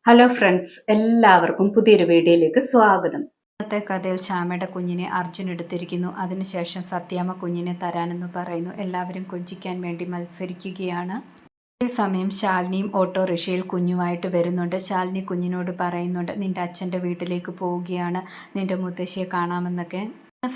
Hello friends, എല്ലാവർക്കും പുതിയൊരു വീഡിയോയിലേക്ക് സ്വാഗതം. ഇന്നത്തെ കഥയിൽ ശ്യാമയുടെ കുഞ്ഞിനെ അർജുൻ എടുത്തിരിക്കുന്നു. അതിനുശേഷം സത്യാമ്മ കുഞ്ഞിനെ തരാനെന്ന് പറയുന്നു. എല്ലാവരും കൊഞ്ചിക്കാൻ വേണ്ടി മത്സരിക്കുകയാണ്. അതേസമയം ശാലിനിയും ഓട്ടോറിക്ഷയിൽ കുഞ്ഞുമായിട്ട് വരുന്നുണ്ട്. ശാലിനി കുഞ്ഞിനോട് പറയുന്നുണ്ട്, നിന്റെ അച്ഛൻ്റെ വീട്ടിലേക്ക് പോവുകയാണ്, നിന്റെ മുത്തശ്ശിയെ കാണാമെന്നൊക്കെ.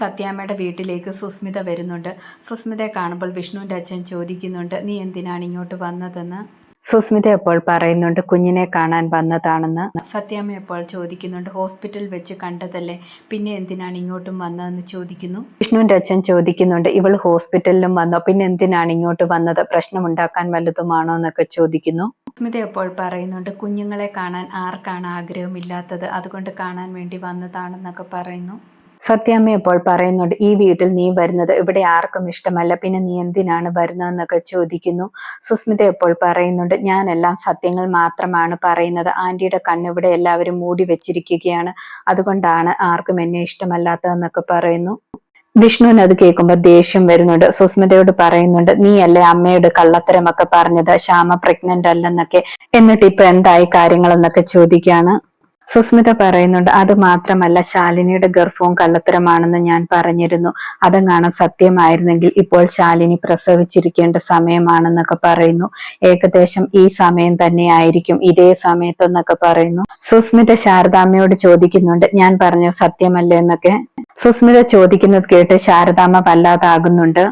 സത്യാമ്മയുടെ വീട്ടിലേക്ക് സുസ്മിത വരുന്നുണ്ട്. സുസ്മിതയെ കാണുമ്പോൾ വിഷ്ണുവിൻ്റെ അച്ഛൻ ചോദിക്കുന്നുണ്ട്, നീ എന്തിനാണ് ഇങ്ങോട്ട് വന്നതെന്ന്. സുസ്മിത എപ്പോൾ പറയുന്നുണ്ട് കുഞ്ഞിനെ കാണാൻ വന്നതാണെന്ന്. സത്യാമ്മ എപ്പോൾ ചോദിക്കുന്നുണ്ട്, ഹോസ്പിറ്റലിൽ വെച്ച് കണ്ടതല്ലേ, പിന്നെ എന്തിനാണ് ഇങ്ങോട്ടും വന്നതെന്ന് ചോദിക്കുന്നു. വിഷ്ണുവിന്റെ അച്ഛൻ ചോദിക്കുന്നുണ്ട്, ഇവൾ ഹോസ്പിറ്റലിലും വന്നോ, പിന്നെ എന്തിനാണ് ഇങ്ങോട്ട് വന്നത്, പ്രശ്നമുണ്ടാക്കാൻ വല്ലതുമാണോ എന്നൊക്കെ ചോദിക്കുന്നു. സുസ്മിത എപ്പോൾ പറയുന്നുണ്ട്, കുഞ്ഞുങ്ങളെ കാണാൻ ആർക്കാണ് ആഗ്രഹമില്ലാത്തത്, അതുകൊണ്ട് കാണാൻ വേണ്ടി വന്നതാണെന്നൊക്കെ പറയുന്നു. സത്യാമ്മ എപ്പോൾ പറയുന്നുണ്ട്, ഈ വീട്ടിൽ നീ വരുന്നത് ഇവിടെ ആർക്കും ഇഷ്ടമല്ല, പിന്നെ നീ എന്തിനാണ് വരുന്നതെന്നൊക്കെ ചോദിക്കുന്നു. സുസ്മിത എപ്പോൾ പറയുന്നുണ്ട്, ഞാനെല്ലാം സത്യങ്ങൾ മാത്രമാണ് പറയുന്നത്, ആന്റിയുടെ കണ്ണിവിടെ എല്ലാവരും മൂടി വെച്ചിരിക്കുകയാണ്, അതുകൊണ്ടാണ് ആർക്കും എന്നെ ഇഷ്ടമല്ലാത്തതെന്നൊക്കെ പറയുന്നു. വിഷ്ണുവിന് അത് കേൾക്കുമ്പോൾ ദേഷ്യം വരുന്നുണ്ട്. സുസ്മിതയോട് പറയുന്നുണ്ട്, നീയല്ലേ അമ്മയോട് കള്ളത്തരമൊക്കെ പറഞ്ഞത്, ശ്യാമ പ്രഗ്നന്റ് അല്ലെന്നൊക്കെ, എന്നിട്ട് ഇപ്പൊ എന്തായി കാര്യങ്ങളെന്നൊക്കെ ചോദിക്കുകയാണ്. സുസ്മിത പറയുന്നുണ്ട്, അത് മാത്രമല്ല ശാലിനിയുടെ ഗർഭവും കള്ളത്തരമാണെന്ന് ഞാൻ പറഞ്ഞിരുന്നു, അതെങ്ങാനും സത്യമായിരുന്നെങ്കിൽ ഇപ്പോൾ ശാലിനി പ്രസവിച്ചിരിക്കേണ്ട സമയമാണെന്നൊക്കെ പറയുന്നു. ഏകദേശം ഈ സമയം തന്നെയായിരിക്കും, ഇതേ സമയത്തെന്നൊക്കെ പറയുന്നു. സുസ്മിത ശാരദാമ്മയോട് ചോദിക്കുന്നുണ്ട്, ഞാൻ പറഞ്ഞ സത്യമല്ലേ എന്നൊക്കെ. സുസ്മിത ചോദിക്കുന്നത് കേട്ട് ശാരദാമ്മ വല്ലാതാകുന്നുണ്ട്.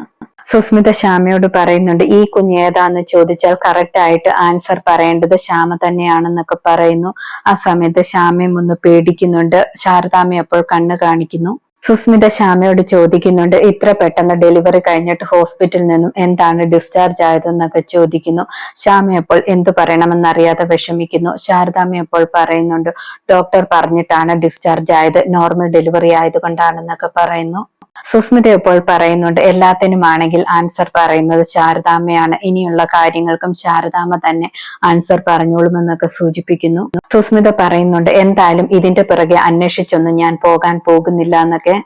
സുസ്മിത ശ്യാമയോട് പറയുന്നുണ്ട്, ഈ കുഞ്ഞ് ഏതാന്ന് ചോദിച്ചാൽ കറക്റ്റ് ആയിട്ട് ആൻസർ പറയേണ്ടത് ശ്യാമ തന്നെയാണെന്നൊക്കെ പറയുന്നു. ആ സമയത്ത് ശ്യാമയും ഒന്ന് പേടിക്കുന്നുണ്ട്. ശാരദാമ്മ അപ്പോൾ കണ്ണ് കാണിക്കുന്നു. സുസ്മിത ശ്യാമയോട് ചോദിക്കുന്നുണ്ട്, ഇത്ര പെട്ടെന്ന് ഡെലിവറി കഴിഞ്ഞിട്ട് ഹോസ്പിറ്റലിൽ നിന്നും എന്താണ് ഡിസ്ചാർജ് ആയതെന്നൊക്കെ ചോദിക്കുന്നു. ശ്യാമ അപ്പോൾ എന്തു പറയണമെന്നറിയാതെ വിഷമിക്കുന്നു. ശാരദാമ്മ അപ്പോൾ പറയുന്നുണ്ട്, ഡോക്ടർ പറഞ്ഞിട്ടാണ് ഡിസ്ചാർജ് ആയത്, നോർമൽ ഡെലിവറി ആയതുകൊണ്ടാണെന്നൊക്കെ പറയുന്നു. സുസ്മിത ഇപ്പോൾ പറയുന്നുണ്ട്, എല്ലാത്തിനുമാണെങ്കിൽ ആൻസർ പറയുന്നത് ശാരദാമ്മയാണ്, ഇനിയുള്ള കാര്യങ്ങൾക്കും ശാരദാമ്മ തന്നെ ആൻസർ പറഞ്ഞോളുമെന്നൊക്കെ സൂചിപ്പിക്കുന്നു. സുസ്മിത പറയുന്നുണ്ട്, എന്തായാലും ഇതിന്റെ പിറകെ അന്വേഷിച്ചൊന്നും ഞാൻ പോകാൻ പോകുന്നില്ല എന്നൊക്കെ.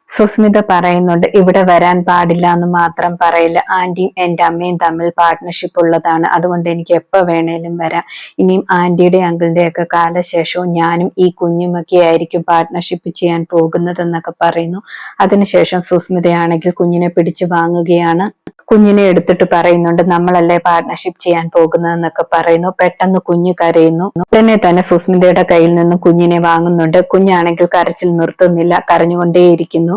സുസ്മിത പറയുന്നുണ്ട്, ഇവിടെ വരാൻ പാടില്ല എന്ന് മാത്രം പറയില്ല, ആന്റിയും എൻ്റെ അമ്മയും തമ്മിൽ പാർട്ട്ണർഷിപ്പ് ഉള്ളതാണ്, അതുകൊണ്ട് എനിക്ക് എപ്പോൾ വേണേലും വരാം, ഇനിയും ആന്റിയുടെ അങ്കിളിന്റെ ഒക്കെ കാലശേഷവും ഞാനും ഈ കുഞ്ഞുമൊക്കെ ആയിരിക്കും പാർട്ട്ണർഷിപ്പ് ചെയ്യാൻ പോകുന്നതെന്നൊക്കെ പറയുന്നു. അതിനുശേഷം സുസ്മിതയാണെങ്കിൽ കുഞ്ഞിനെ പിടിച്ചു വാങ്ങുകയാണ്. കുഞ്ഞിനെ എടുത്തിട്ട് പറയുന്നുണ്ട്, നമ്മളല്ലേ പാർട്ട്ണർഷിപ്പ് ചെയ്യാൻ പോകുന്നതെന്നൊക്കെ പറയുന്നു. പെട്ടെന്ന് കുഞ്ഞ് കരയുന്നു. ഉടനെ തന്നെ സുസ്മിതയുടെ കയ്യിൽ നിന്നും കുഞ്ഞിനെ വാങ്ങുന്നുണ്ട്. കുഞ്ഞാണെങ്കിൽ കരച്ചിൽ നിർത്തുന്നില്ല, കരഞ്ഞുകൊണ്ടേയിരിക്കുന്നു.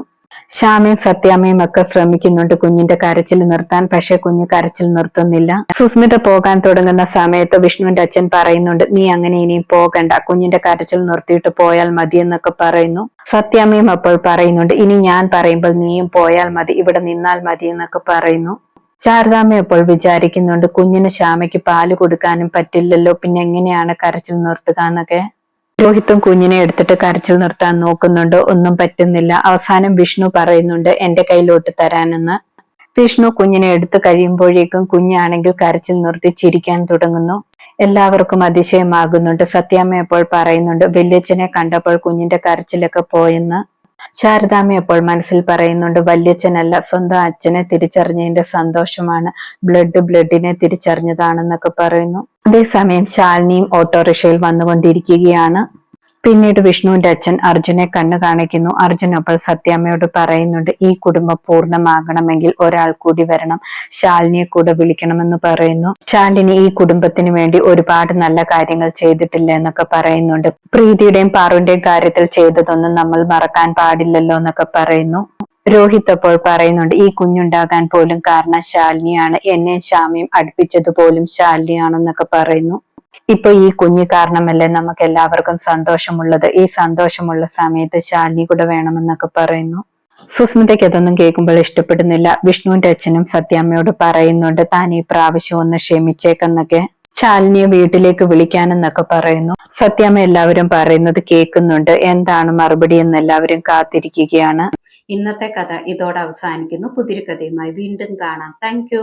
ശ്യാമയും സത്യാമ്മയും ഒക്കെ ശ്രമിക്കുന്നുണ്ട് കുഞ്ഞിന്റെ കരച്ചിൽ നിർത്താൻ, പക്ഷെ കുഞ്ഞ് കരച്ചിൽ നിർത്തുന്നില്ല. സുസ്മിത പോകാൻ തുടങ്ങുന്ന സമയത്ത് വിഷ്ണുവിന്റെ അച്ഛൻ പറയുന്നുണ്ട്, നീ അങ്ങനെ ഇനിയും പോകണ്ട, കുഞ്ഞിന്റെ കരച്ചിൽ നിർത്തിയിട്ട് പോയാൽ മതി എന്നൊക്കെ പറയുന്നു. സത്യാമ്മയും അപ്പോൾ പറയുന്നുണ്ട്, ഇനി ഞാൻ പറയുമ്പോൾ നീയും പോയാൽ മതി, ഇവിടെ നിന്നാൽ മതി എന്നൊക്കെ പറയുന്നു. ശാരദാമ്മ അപ്പോൾ വിചാരിക്കുന്നുണ്ട്, കുഞ്ഞിന് ശ്യാമയ്ക്ക് പാല് കൊടുക്കാനും പറ്റില്ലല്ലോ, പിന്നെ എങ്ങനെയാണ് കരച്ചിൽ നിർത്തുക എന്നൊക്കെ. രോഹിത്തും കുഞ്ഞിനെ എടുത്തിട്ട് കരച്ചിൽ നിർത്താൻ നോക്കുന്നുണ്ട്, ഒന്നും പറ്റുന്നില്ല. അവസാനം വിഷ്ണു പറയുന്നുണ്ട്, എന്റെ കയ്യിലോട്ട് തരാനെന്ന്. വിഷ്ണു കുഞ്ഞിനെ എടുത്തു കഴിയുമ്പോഴേക്കും കുഞ്ഞാണെങ്കിൽ കരച്ചിൽ നിർത്തി ചിരിക്കാൻ തുടങ്ങുന്നു. എല്ലാവർക്കും അതിശയമാകുന്നുണ്ട്. സത്യാമ്മ അപ്പോൾ പറയുന്നുണ്ട്, വല്യച്ഛനെ കണ്ടപ്പോൾ കുഞ്ഞിന്റെ കരച്ചിലൊക്കെ പോയെന്ന്. ശാരദാമ്മ അപ്പോൾ മനസ്സിൽ പറയുന്നുണ്ട്, വല്യച്ഛനല്ല, സ്വന്തം അച്ഛനെ തിരിച്ചറിഞ്ഞതിന്റെ സന്തോഷമാണ്, ബ്ലഡിനെ തിരിച്ചറിഞ്ഞതാണെന്നൊക്കെ പറയുന്നു. അതേസമയം ശാലിനിയും ഓട്ടോറിക്ഷയിൽ വന്നുകൊണ്ടിരിക്കുകയാണ്. പിന്നീട് വിഷ്ണുവിന്റെ അച്ഛൻ അർജുനെ കണ്ണു കാണിക്കുന്നു. അർജുൻ അപ്പോൾ സത്യാമ്മയോട് പറയുന്നുണ്ട്, ഈ കുടുംബം പൂർണ്ണമാകണമെങ്കിൽ ഒരാൾ കൂടി വരണം, ശാലിനിയെ കൂടെ വിളിക്കണമെന്ന് പറയുന്നു. ശാലിനി ഈ കുടുംബത്തിന് വേണ്ടി ഒരുപാട് നല്ല കാര്യങ്ങൾ ചെയ്തിട്ടില്ല എന്നൊക്കെ പറയുന്നുണ്ട്. പ്രീതിയുടെയും പാറുവിന്റെയും കാര്യത്തിൽ ചെയ്തതൊന്നും നമ്മൾ മറക്കാൻ പാടില്ലല്ലോ എന്നൊക്കെ പറയുന്നു. രോഹിത് അപ്പോൾ പറയുന്നുണ്ട്, ഈ കുഞ്ഞുണ്ടാകാൻ പോലും കാരണം ശാലിനിയാണ്, എന്നെ ശ്യാമയും അടുപ്പിച്ചത് പോലും ശാലിനിയാണെന്നൊക്കെ പറയുന്നു. ഇപ്പൊ ഈ കുഞ്ഞ് കാരണമല്ലേ നമുക്ക് എല്ലാവർക്കും സന്തോഷമുള്ളത്, ഈ സന്തോഷമുള്ള സമയത്ത് ശാലിനി കൂടെ വേണമെന്നൊക്കെ പറയുന്നു. സുസ്മിതയ്ക്ക് അതൊന്നും കേൾക്കുമ്പോൾ ഇഷ്ടപ്പെടുന്നില്ല. വിഷ്ണുവിന്റെ അച്ഛനും സത്യാമ്മയോട് പറയുന്നുണ്ട്, താൻ ഈ പ്രാവശ്യം ഒന്ന് ക്ഷമിച്ചേക്കെന്നൊക്കെ, ശാലിനിയെ വീട്ടിലേക്ക് വിളിക്കാനെന്നൊക്കെ പറയുന്നു. സത്യാമ്മ എല്ലാവരും പറയുന്നത് കേൾക്കുന്നുണ്ട്. എന്താണ് മറുപടി എന്ന് എല്ലാവരും കാത്തിരിക്കുകയാണ്. ഇന്നത്തെ കഥ ഇതോടെ അവസാനിക്കുന്നു. പുതിയൊരു കഥയുമായി വീണ്ടും കാണാം. താങ്ക്